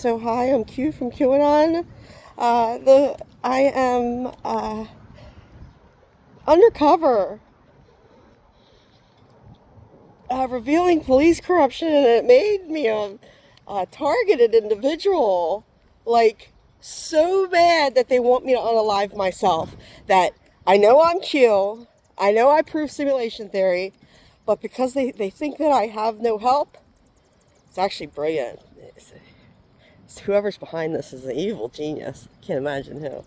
So hi, I'm Q from QAnon. I am undercover, revealing police corruption, and it made me a targeted individual. Like, so bad that they want me to unalive myself. That I know I'm Q, I know I prove simulation theory, but because they think that I have no help, it's actually brilliant. Whoever's behind this is an evil genius. Can't imagine who.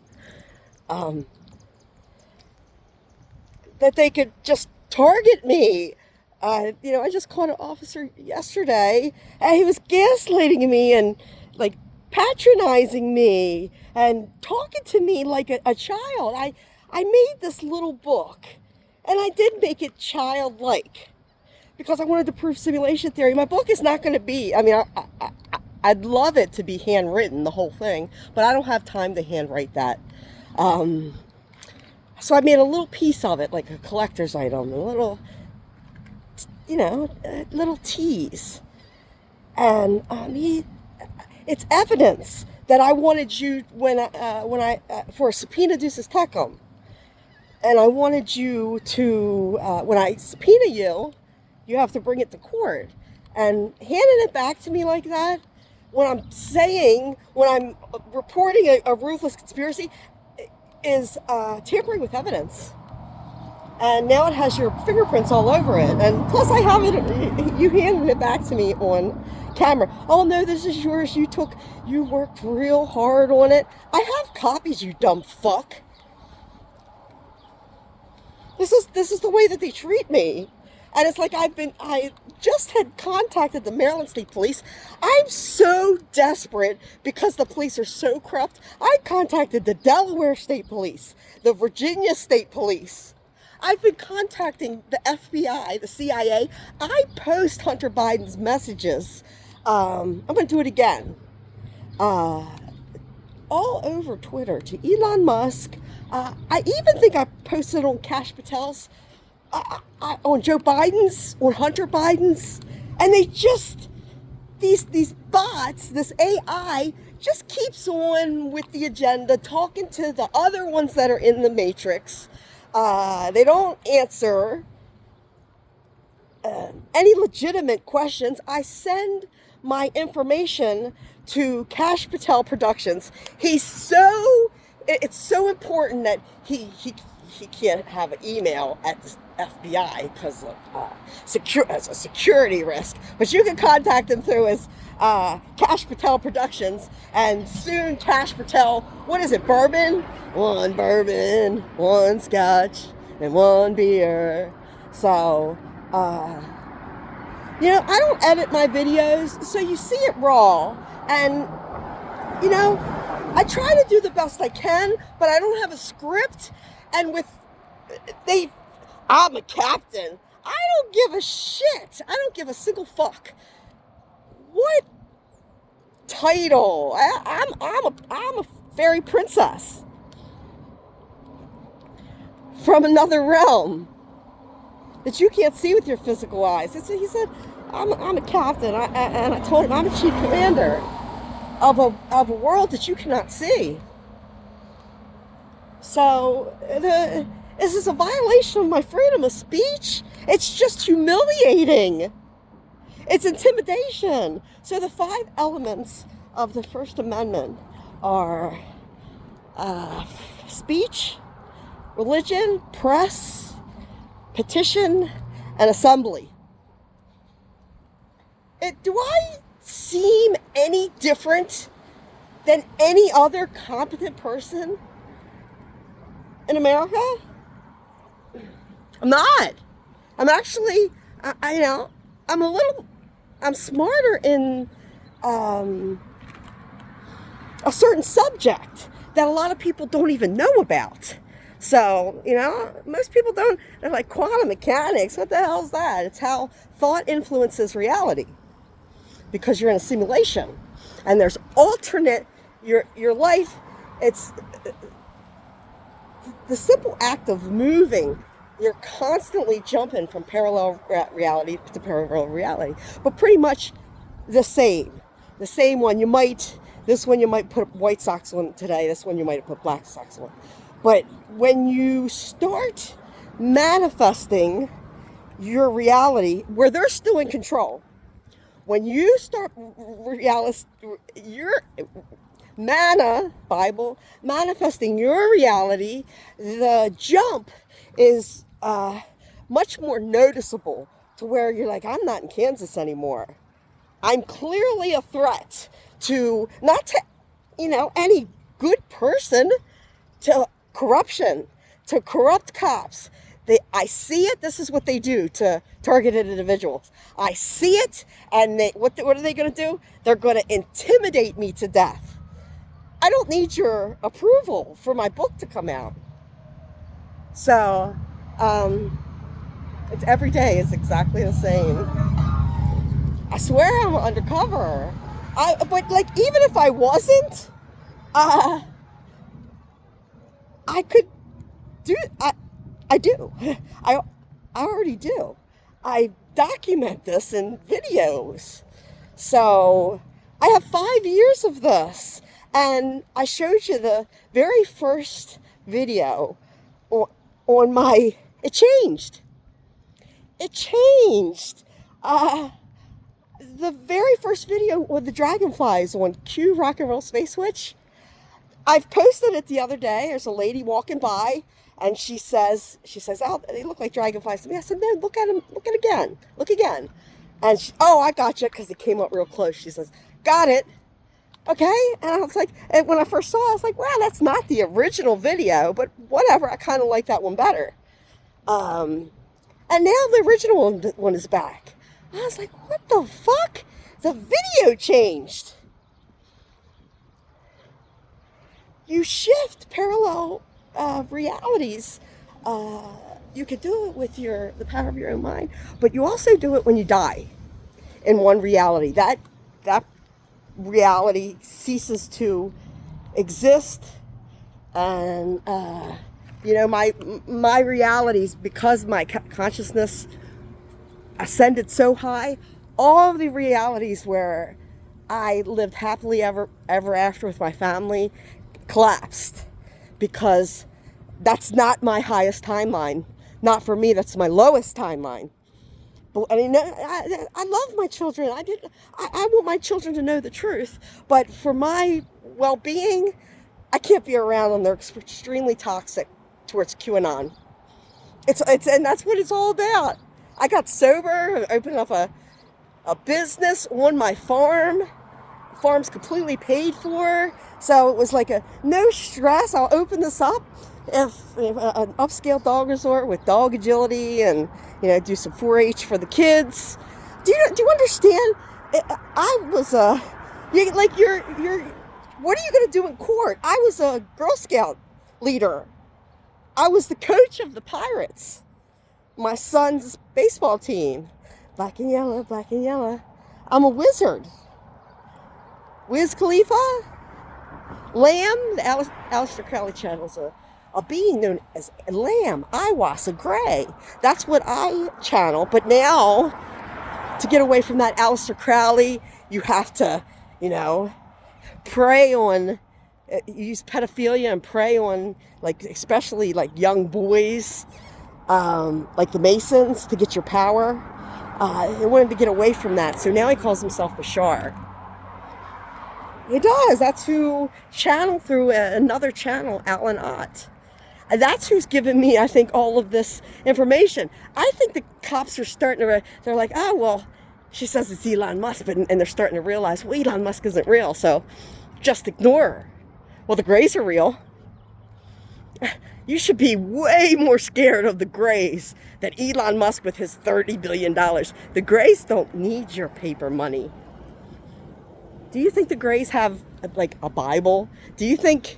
That they could just target me. I just caught an officer yesterday, and he was gaslighting me and like patronizing me and talking to me like a child. I made this little book, and I did make it childlike because I wanted to prove simulation theory. My book is not going to be. I'd love it to be handwritten, the whole thing, but I don't have time to handwrite that. So I made a little piece of it, like a collector's item, a little, little tease. And it's evidence that I wanted you for a subpoena ducis tecum. And I wanted you to, when I subpoena you, you have to bring it to court. And handing it back to me like that, when I'm reporting a ruthless conspiracy, is tampering with evidence. And now it has your fingerprints all over it. And plus I have it, you handed it back to me on camera. Oh no, this is yours. You worked real hard on it. I have copies, you dumb fuck. This is the way that they treat me. And it's like I just had contacted the Maryland State Police. I'm so desperate because the police are so corrupt. I contacted the Delaware State Police, the Virginia State Police. I've been contacting the FBI, the CIA. I post Hunter Biden's messages. I'm going to do it again. All over Twitter to Elon Musk. I even think I posted on Kash Patel's, on Joe Biden's, on Hunter Biden's, and they just, these bots, this AI, just keeps on with the agenda, talking to the other ones that are in the matrix. They don't answer any legitimate questions. I send my information to Kash Patel Productions. It's so important that he can't have an email at the FBI because of as a security risk. But you can contact him through his Kash Patel Productions, and soon Kash Patel. What is it? Bourbon, one scotch, and one beer. So I don't edit my videos, so you see it raw, and I try to do the best I can, but I don't have a script. And I'm a captain. I don't give a shit. I don't give a single fuck. What title? I'm a fairy princess from another realm that you can't see with your physical eyes. He said, I'm a captain, and I told him I'm a chief commander of a world that you cannot see. So, is this a violation of my freedom of speech? It's just humiliating. It's intimidation. So the 5 elements of the First Amendment are speech, religion, press, petition, and assembly. Do I seem any different than any other competent person in America? I'm not. I'm actually, I'm smarter in a certain subject that a lot of people don't even know about. So, most people don't. They're like, quantum mechanics, what the hell is that? It's how thought influences reality. Because you're in a simulation. And there's alternate, your life, it's the simple act of moving. You're constantly jumping from parallel reality to parallel reality. But pretty much the same one. You might This one you might put white socks on today. This one you might put black socks on. But when you start manifesting your reality where they're still in control, when you start your manifesting your reality, the jump is much more noticeable to where you're like, I'm not in Kansas anymore. I'm clearly a threat to, not to, any good person, to corruption, to corrupt cops. I see it. This is what they do to targeted individuals. I see it, and what are they going to do? They're going to intimidate me to death. I don't need your approval for my book to come out. So, it's every day is exactly the same. I swear I'm undercover. But like, even if I wasn't, I could do. I do. I already do. I document this in videos. So I have 5 years of this, and I showed you the very first video on my. It changed. It changed. The very first video with the dragonflies on Q Rock and Roll Space Witch, I've posted it the other day. There's a lady walking by, and she says, oh, they look like dragonflies to me. I said, no, look at them, look again. And I got you, because it came up real close. She says, got it. Okay. And I was like, and when I first saw it, I was like, wow, that's not the original video, but whatever. I kind of like that one better. And now the original one is back. I was like, what the fuck? The video changed. You shift parallel realities. You could do it with the power of your own mind, but you also do it when you die in one reality. That reality ceases to exist, and my realities, because my consciousness ascended so high, all of the realities where I lived happily ever after with my family collapsed, because that's not my highest timeline. Not for me, that's my lowest timeline. But I mean, I love my children. I want my children to know the truth, but for my well-being, I can't be around them. They're extremely toxic towards QAnon. And that's what it's all about. I got sober, opened up a business on my farm. The farm's completely paid for, so it was like no stress. I'll open this up if an upscale dog resort with dog agility, and do some 4-H for the kids. Do you understand? I was you're what are you going to do in court? I was a Girl Scout leader. I was the coach of the Pirates, my son's baseball team. Black and yellow, black and yellow. I'm a wizard. Wiz Khalifa, Lamb, the Aleister Crowley channel's a being known as Lamb, Iwas, a gray. That's what I channel. But now, to get away from that Aleister Crowley, you have to, prey on, use pedophilia and prey on, especially young boys, like the Masons, to get your power. He wanted to get away from that, so now he calls himself Bashar. He does. That's who channeled through another channel, Alan Ott. And that's who's given me, I think, all of this information. I think the cops are starting to, they're like, oh, well, she says it's Elon Musk, and they're starting to realize, well, Elon Musk isn't real, so just ignore her. Well, the Greys are real. You should be way more scared of the Greys than Elon Musk with his $30 billion. The Greys don't need your paper money. Do you think the Greys have, a Bible? Do you think,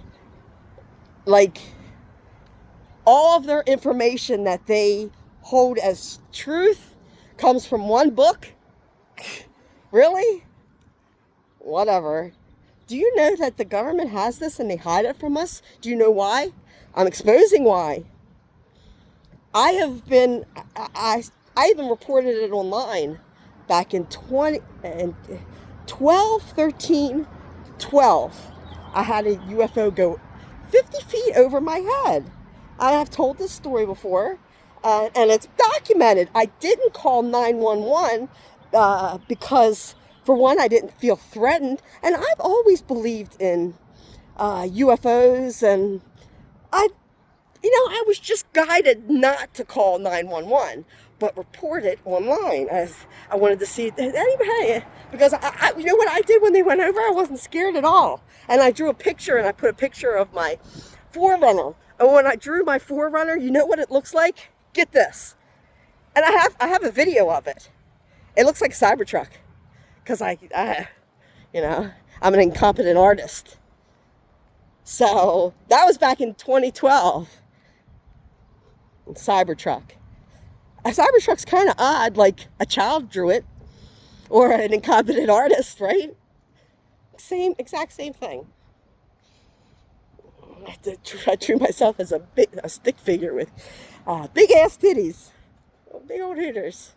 all of their information that they hold as truth comes from one book? Really? Whatever. Do you know that the government has this and they hide it from us? Do you know why? I'm exposing why. I even reported it online back in 12, 13, 12, I had a UFO go 50 feet over my head. I have told this story before, and it's documented. I didn't call 911 because, for one, I didn't feel threatened, and I've always believed in UFOs, and I was just guided not to call 911, but report it online, as I wanted to see anybody, because you know what I did when they went over? I wasn't scared at all. And I drew a picture, and I put a picture of my Forerunner. And when I drew my Forerunner, you know what it looks like? Get this. And I have a video of it. It looks like a Cybertruck, because I'm an incompetent artist. So that was back in 2012. Cybertruck. A Cybertruck's kind of odd, like a child drew it, or an incompetent artist, right? Exact same thing. I drew myself as a stick figure with big ass titties, big old hooters.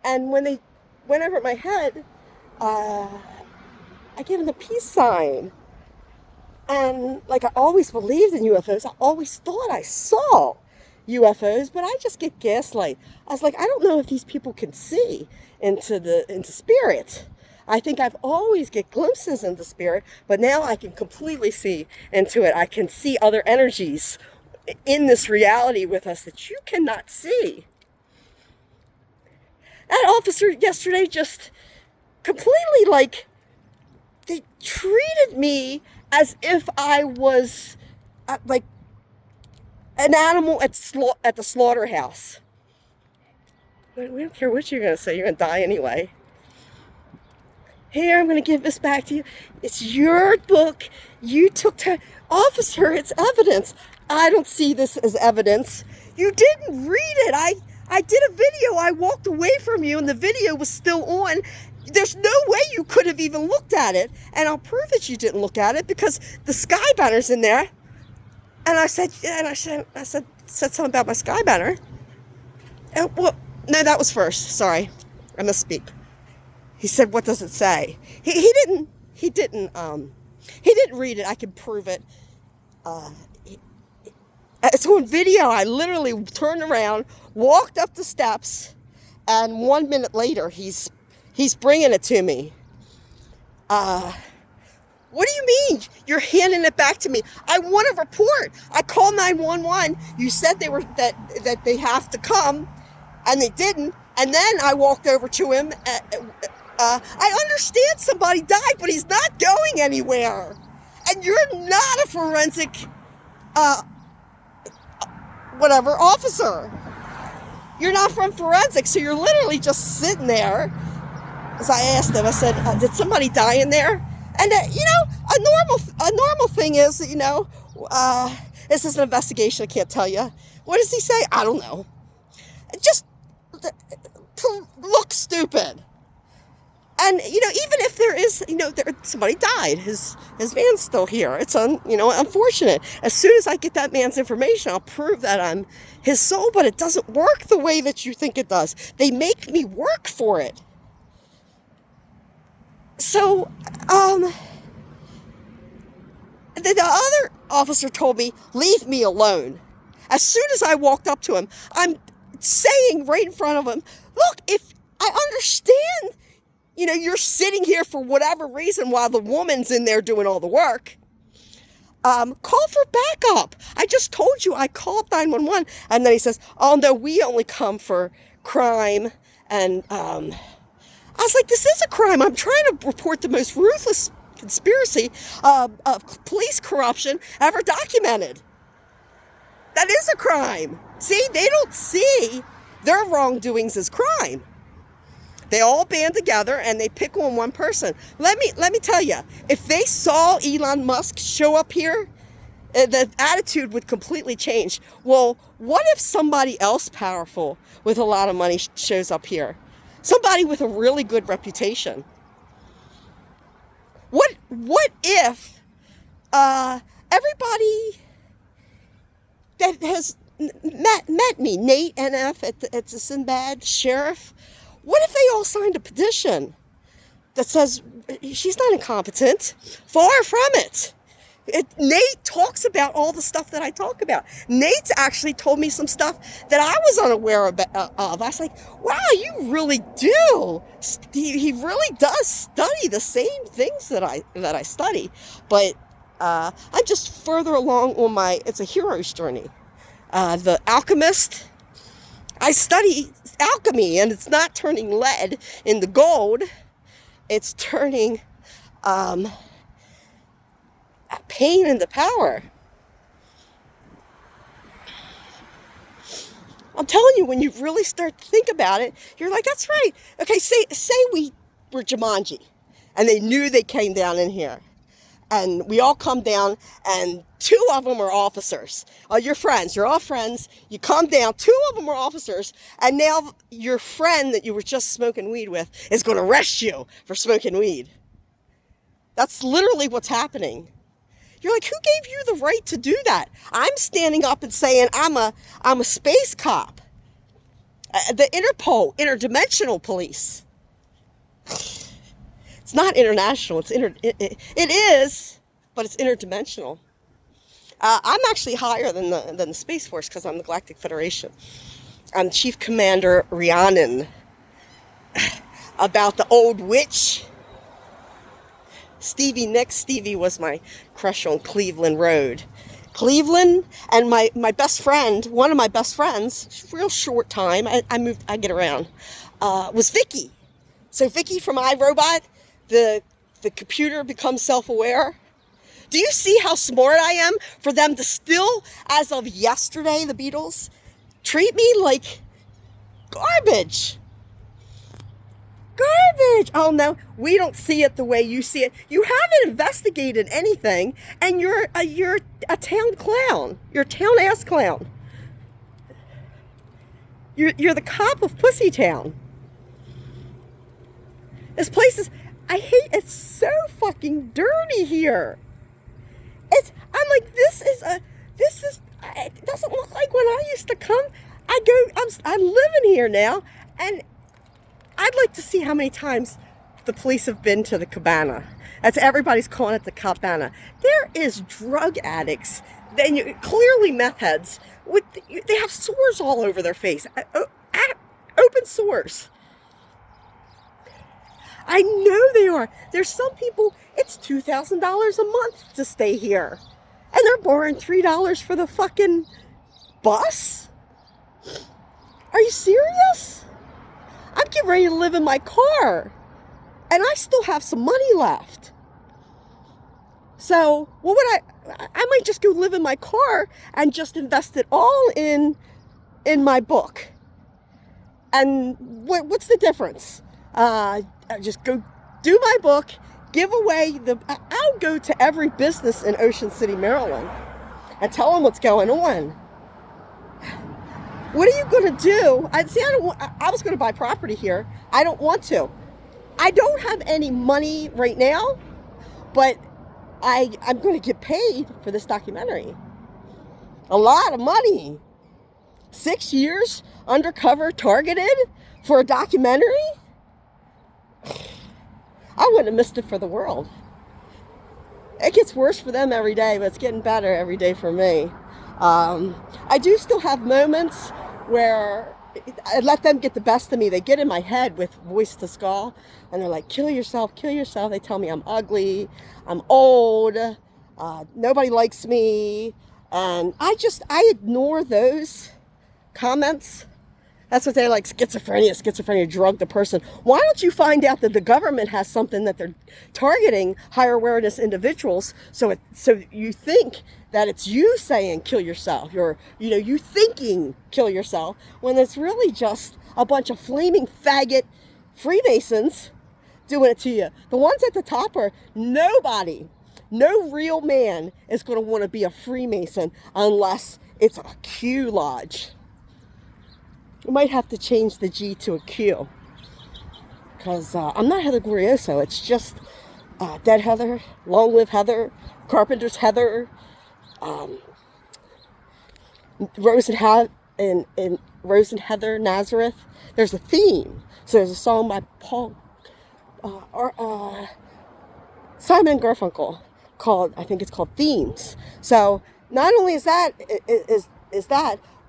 And when they went over my head, I gave them the peace sign. And like, I always believed in UFOs. I always thought I saw UFOs, but I just get gaslight. I was like, I don't know if these people can see into spirit. I think I've always get glimpses into spirit, but now I can completely see into it. I can see other energies in this reality with us that you cannot see. That officer yesterday just completely, like, they treated me as if I was like an animal at the slaughterhouse. We don't care what you're going to say. You're going to die anyway. Here, I'm going to give this back to you. It's your book. You took time. Officer, it's evidence. I don't see this as evidence. You didn't read it. I did a video. I walked away from you, and the video was still on. There's no way you could have even looked at it. And I'll prove that you didn't look at it, because the sky banner's in there. And I said something about my sky banner. And, well, no, that was first. Sorry, I misspeak. He said, "What does it say?" He didn't read it. I can prove it. It's on video. I literally turned around, walked up the steps, and 1 minute later, he's bringing it to me. What do you mean? You're handing it back to me? I want a report. I called 911. You said that they have to come, and they didn't. And then I walked over to him. I understand somebody died, but he's not going anywhere. And you're not a forensic, officer. You're not from forensics, so you're literally just sitting there. As I asked him, I said, "Did somebody die in there?" And a normal thing is, this is an investigation. I can't tell you. What does he say? I don't know. Just to look stupid. And even if there is, somebody died, his van's still here. It's unfortunate. As soon as I get that man's information, I'll prove that I'm his soul. But it doesn't work the way that you think it does. They make me work for it. So, the other officer told me, "Leave me alone." As soon as I walked up to him, I'm saying right in front of him, "Look, if I understand, you're sitting here for whatever reason while the woman's in there doing all the work. Call for backup. I just told you I called 911. And then he says, "Oh, no, we only come for crime." And I was like, this is a crime. I'm trying to report the most ruthless conspiracy of police corruption ever documented. That is a crime. See, they don't see their wrongdoings as crime. They all band together and they pick on one person. Let me tell you, if they saw Elon Musk show up here, the attitude would completely change. Well, what if somebody else powerful with a lot of money shows up here? Somebody with a really good reputation. What if everybody that has met me, Nate NF at the Sinbad, sheriff, what if they all signed a petition that says she's not incompetent. Far from it. Nate talks about all the stuff that I talk about. Nate's actually told me some stuff that I was unaware of. I was like, wow, you really do. He really does study the same things that I study. But I'm just further along on it's a hero's journey. The Alchemist, I study alchemy, and it's not turning lead into gold. It's turning pain into power. I'm telling you, when you really start to think about it, you're like, that's right. Okay, say we were Jumanji, and they knew they came down in here. And we all come down, and 2 of them are officers. You're friends. You're all friends. You come down. 2 of them are officers. And now your friend that you were just smoking weed with is going to arrest you for smoking weed. That's literally what's happening. You're like, who gave you the right to do that? I'm standing up and saying I'm a space cop. The Interpol, interdimensional police. It's not international. It is, but it's interdimensional. I'm actually higher than the Space Force because I'm the Galactic Federation. I'm Chief Commander Rhiannon. About the old witch. Stevie Nicks. Stevie was my crush on Cleveland Road. Cleveland, and my best friend, one of my best friends, real short time, I get around, was Vicky. So Vicky from iRobot, the computer becomes self-aware. Do you see how smart I am for them to still, as of yesterday, the Beatles, treat me like garbage? Garbage! Oh no, we don't see it the way you see it. You haven't investigated anything, and you're a town clown. You're a town ass clown. You're the cop of Pussytown. This place is, I hate, it's so fucking dirty here. I'm like, it doesn't look like when I used to come. I'm living here now, and I'd like to see how many times the police have been to the cabana. That's, everybody's calling it the cabana. There is drug addicts, clearly meth heads, they have sores all over their face, open sores. I know they are. There's some people, it's $2,000 a month to stay here. And they're borrowing $3 for the fucking bus? Are you serious? I'm getting ready to live in my car. And I still have some money left. So, what would I might just go live in my car and just invest it all in my book. And what's the difference? I just go do my book, give away I'll go to every business in Ocean City, Maryland, and tell them what's going on. What are you going to do? I was going to buy property here. I don't want to. I don't have any money right now, but I'm going to get paid for this documentary. A lot of money. 6 years undercover targeted for a documentary? I wouldn't have missed it for the world. It gets worse for them every day, but it's getting better every day for me. I do still have moments where I let them get the best of me. They get in my head with voice to skull, and they're like, kill yourself, kill yourself. They tell me I'm ugly, I'm old, nobody likes me. And I ignore those comments. That's what they like, schizophrenia drug the person. Why don't you find out that the government has something that they're targeting higher awareness individuals, so you think that it's you saying kill yourself, or you thinking kill yourself, when it's really just a bunch of flaming faggot Freemasons doing it to you. The ones at the top are nobody. No real man is going to want to be a Freemason unless it's a Q lodge. You might have to change the G to a Q, because I'm not Heather Glorioso. It's just Dead Heather, Long Live Heather, Carpenter's Heather, Rose and Heather Nazareth. There's a theme. So there's a song by Paul Simon Garfunkel called, I think it's called Themes. So not only is that,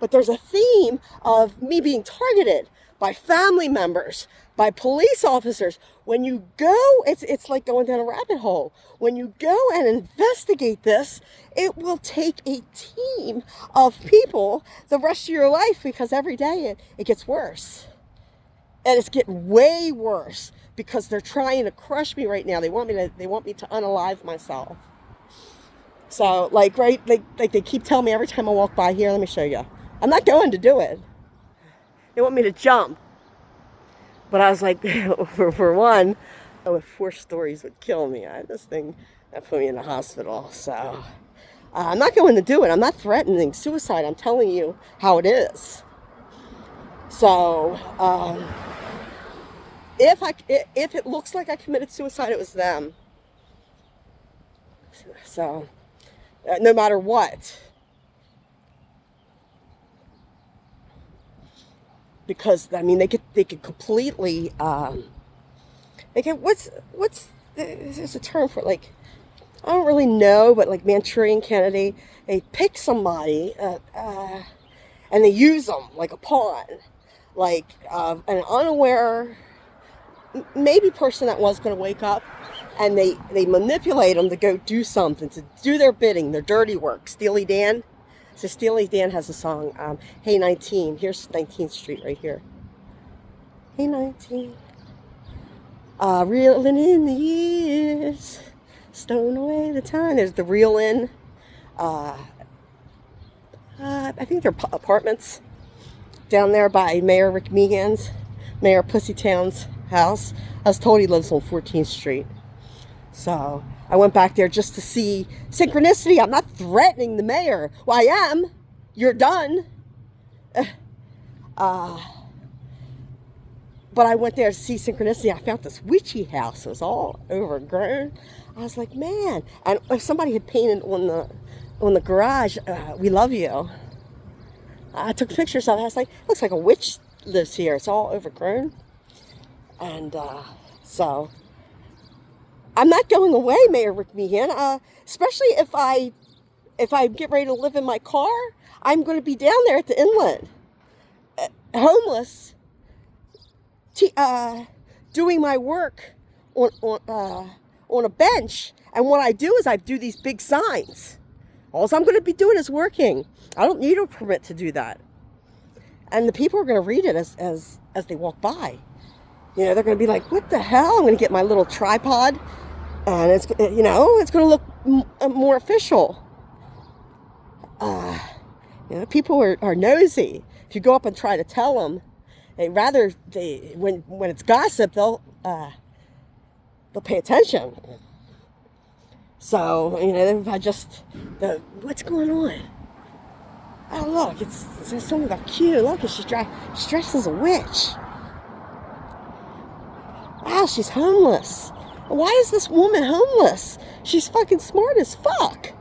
but there's a theme of me being targeted by family members, by police officers. When you go, it's like going down a rabbit hole. When you go and investigate this, it will take a team of people the rest of your life, because every day it gets worse. And it's getting way worse because they're trying to crush me right now. They want me to unalive myself. So like they keep telling me every time I walk by here, let me show you. I'm not going to do it. They want me to jump. But I was like, for one, 4 stories would kill me. This thing that put me in the hospital. So I'm not going to do it. I'm not threatening suicide. I'm telling you how it is. So if it looks like I committed suicide, it was them. So no matter what. Because I mean, they could completely there's a term for it, like, I don't really know, but like Manchurian candidate, they pick somebody and they use them like a pawn, like an unaware maybe person that was going to wake up, and they manipulate them to go do something, to do their bidding, their dirty work. Steely Dan. So Steely Dan has a song, Hey 19. Here's 19th Street right here. Hey 19. Reeling in the years, stowing away the time. There's the Reelin'. I think they're apartments down there by Mayor Rick Meehan's, Mayor Pussytown's house. I was told he lives on 14th Street. So I went back there just to see synchronicity. I'm not threatening the mayor. Well, I am. You're done. But I went there to see synchronicity. I found this witchy house. It was all overgrown. I was like, man. And if somebody had painted on the garage, we love you. I took pictures of it. I was like, looks like a witch lives here. It's all overgrown. And so I'm not going away, Mayor Rick Meehan. Especially if I get ready to live in my car, I'm going to be down there at the inlet, homeless, doing my work on a bench. And what I do is I do these big signs. All I'm going to be doing is working. I don't need a permit to do that. And the people are going to read it as they walk by. You know, they're going to be like, what the hell? I'm going to get my little tripod, and it's going to look more official. People are nosy. If you go up and try to tell them, when it's gossip, they'll pay attention. So, if I what's going on? Oh, look, it's something about Q. Look, she's dressed as a witch. Wow, she's homeless. Why is this woman homeless? She's fucking smart as fuck.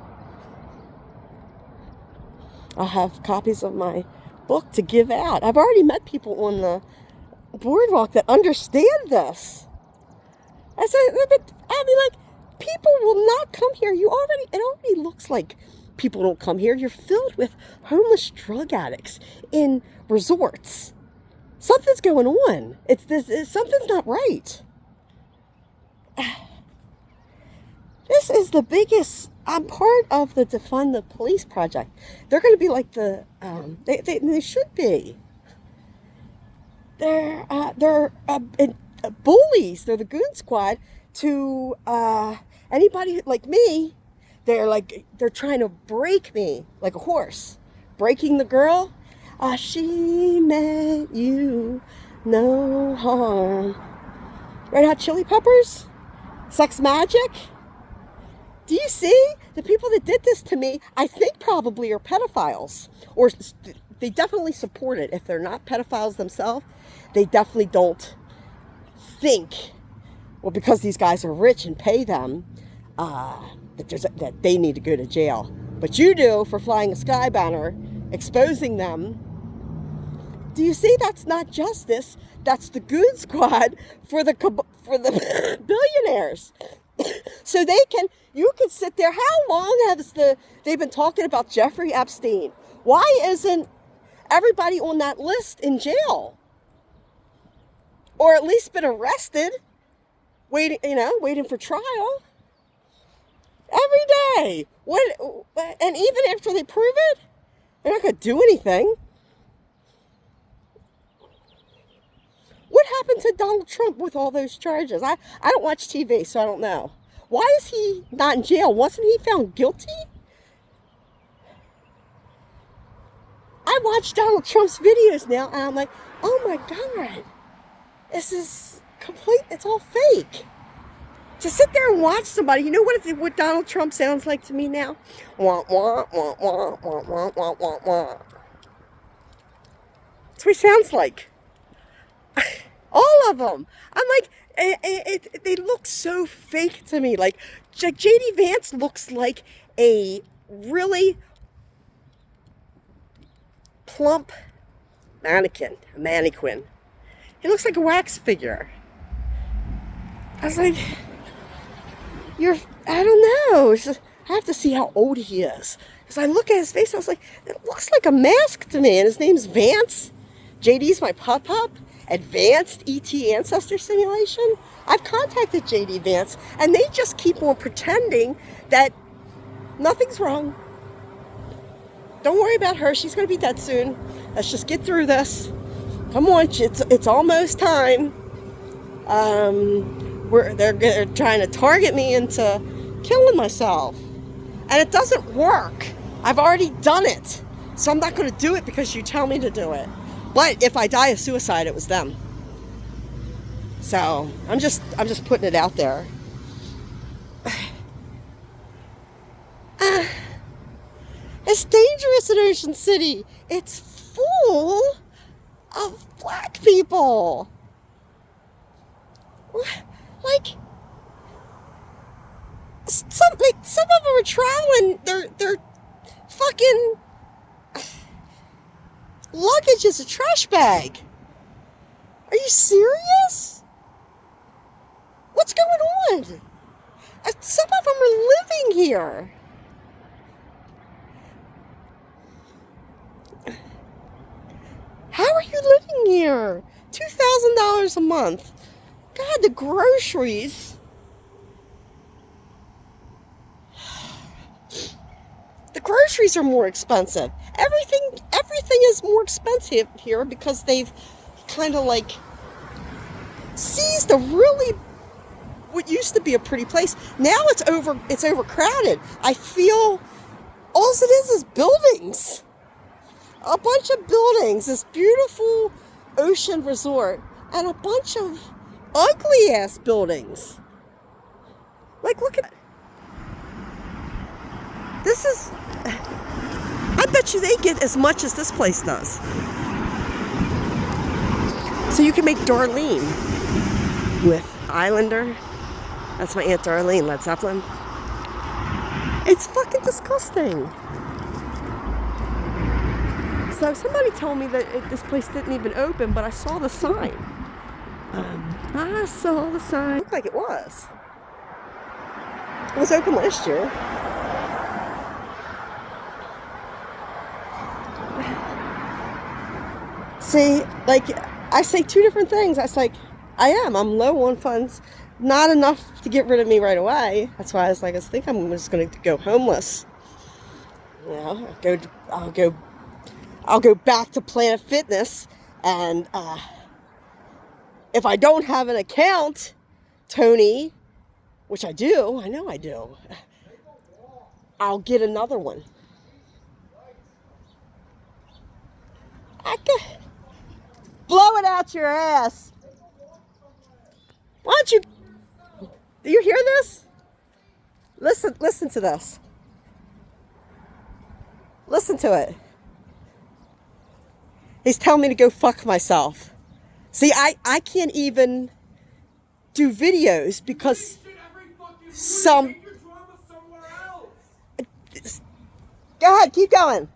I have copies of my book to give out. I've already met people on the boardwalk that understand this. People will not come here. It already looks like people don't come here. You're filled with homeless drug addicts in resorts. Something's going on. Something's not right. This is the biggest. I'm part of the Defund the Police project. They're going to be like they should be. They're bullies. They're the goon squad to anybody like me. They're trying to break me like a horse, breaking the girl. She meant you no harm. Red Hot Chili Peppers? Sex Magic? Do you see? The people that did this to me, I think probably are pedophiles. Or they definitely support it. If they're not pedophiles themselves, they definitely don't think, well, because these guys are rich and pay them, that they need to go to jail. But you do for flying a sky banner, exposing them. Do you see? That's not justice. That's the goon squad for for the billionaires. So you can sit there. How long has they've been talking about Jeffrey Epstein? Why isn't everybody on that list in jail? Or at least been arrested, waiting for trial? Every day. And even after they prove it, they're not going to do anything. What happened to Donald Trump with all those charges? I don't watch TV, so I don't know. Why is he not in jail? Wasn't he found guilty? I watch Donald Trump's videos now, and I'm like, oh my God, this is complete, it's all fake. To sit there and watch somebody, you know what Donald Trump sounds like to me now? Wah, wah, wah, wah, wah, wah, wah, wah, wah. That's what he sounds like. All of them. I'm like, they look so fake to me. Like J.D. Vance looks like a really plump mannequin. He looks like a wax figure. I was like, I don't know. It's just, I have to see how old he is. Because I look at his face, I was like, it looks like a mask to me. And his name's Vance. JD's my pup. Advanced ET ancestor simulation. I've contacted JD Vance, and they just keep on pretending that nothing's wrong. Don't worry about her. She's going to be dead soon. Let's just get through this. Come on, it's almost time. They're trying to target me into killing myself, and it doesn't work. I've already done it, so I'm not going to do it because you tell me to do it. But if I die of suicide, it was them. So I'm just putting it out there. It's dangerous in Ocean City. It's full of black people. Like some of them are traveling. They're fucking luggage is a trash bag. Are you serious? What's going on? Some of them are living here. How are you living here? $2,000 a month. God, the groceries. The groceries are more expensive. Everything is more expensive here because they've kind of like seized a really what used to be a pretty place. Now it's overcrowded. I feel all it is buildings. A bunch of buildings, this beautiful ocean resort, and a bunch of ugly ass buildings. Like, look at this is, I bet you they get as much as this place does. So you can make Darlene with Islander. That's my Aunt Darlene, Led Zeppelin. It's fucking disgusting. So somebody told me that this place didn't even open, but I saw the sign. I saw the sign. It looked like it was. It was open last year. See, like, I say two different things. I say, I'm low on funds. Not enough to get rid of me right away. That's why I think I'm just going to go homeless. You know, I'll go back to Planet Fitness, and if I don't have an account, Tony, which I do, I know I do, I'll get another one. Blow it out your ass. Why don't you? Do you hear this? Listen to this. Listen to it. He's telling me to go fuck myself. See, I can't even do videos because some. Go ahead, keep going.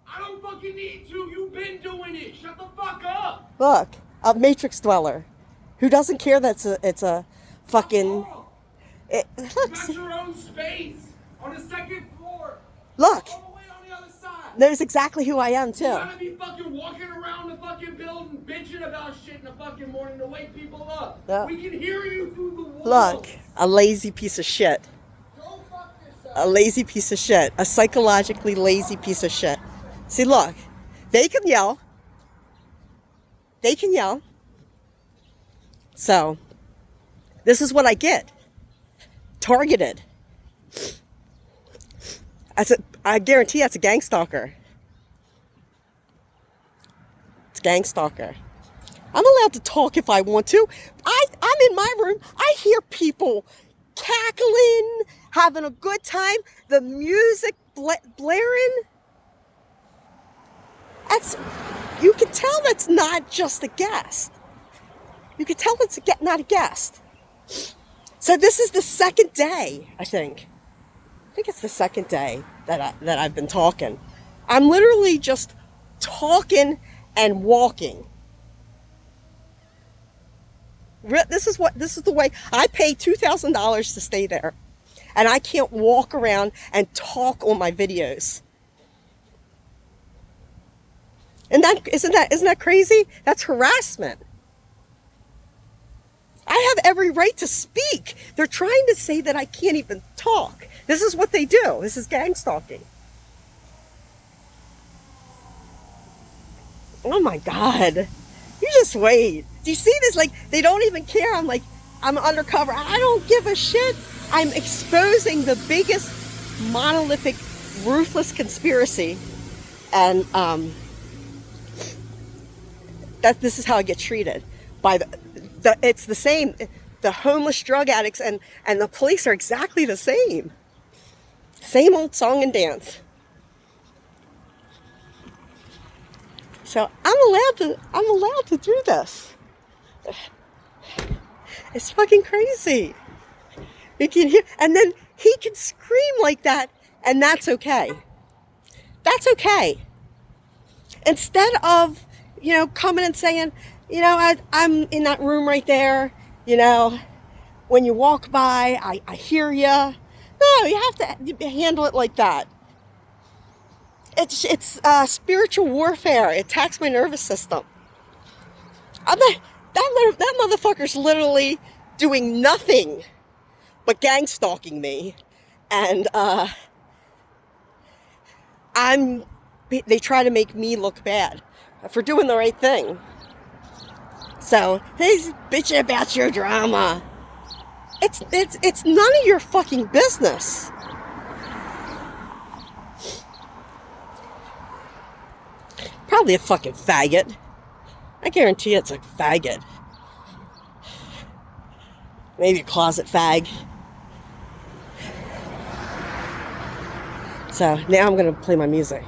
I don't fucking need to. You've been doing it. Shut the fuck up. Look, a Matrix dweller. who doesn't care that it's a fucking... You got your own space on the second floor. Look, All the way on the other side. knows exactly who I am, too. You gotta be fucking walking around the fucking building bitching about shit in the fucking morning to wake people up. Yeah. We can hear you through the walls. Look, a lazy piece of shit. Go fuck yourself. A lazy piece of shit. A psychologically lazy piece of shit. See, look, they can yell. They can yell. So, this is what I get. Targeted. I guarantee that's a gang stalker. It's a gang stalker. I'm allowed to talk if I want to. I'm in my room. I hear people cackling, having a good time, the music blaring. You can tell that's not just a guest. You can tell it's not a guest. So this is the second day, I think. I think it's the second day that I've been talking. I'm literally just talking and walking. This is the way I pay $2,000 to stay there, and I can't walk around and talk on my videos. And isn't that crazy? That's harassment. I have every right to speak. They're trying to say that I can't even talk. This is what they do. This is gang stalking. Oh my God. You just wait. Do you see this? Like, they don't even care. I'm undercover. I don't give a shit. I'm exposing the biggest monolithic, ruthless conspiracy. And this is how I get treated by it's the same. The homeless drug addicts and the police are exactly the same. Same old song and dance. So I'm allowed to do this. It's fucking crazy. You can hear, and then he can scream like that, and that's okay. That's okay. Instead of, coming and saying, I'm in that room right there, when you walk by, I hear you. No, you have to handle it like that. It's spiritual warfare. It attacks my nervous system. That motherfucker's literally doing nothing but gang stalking me, and they try to make me look bad for doing the right thing. So he's bitching about your drama. It's none of your fucking business. Probably a fucking faggot. I guarantee it's a faggot. Maybe a closet fag. So now I'm gonna play my music.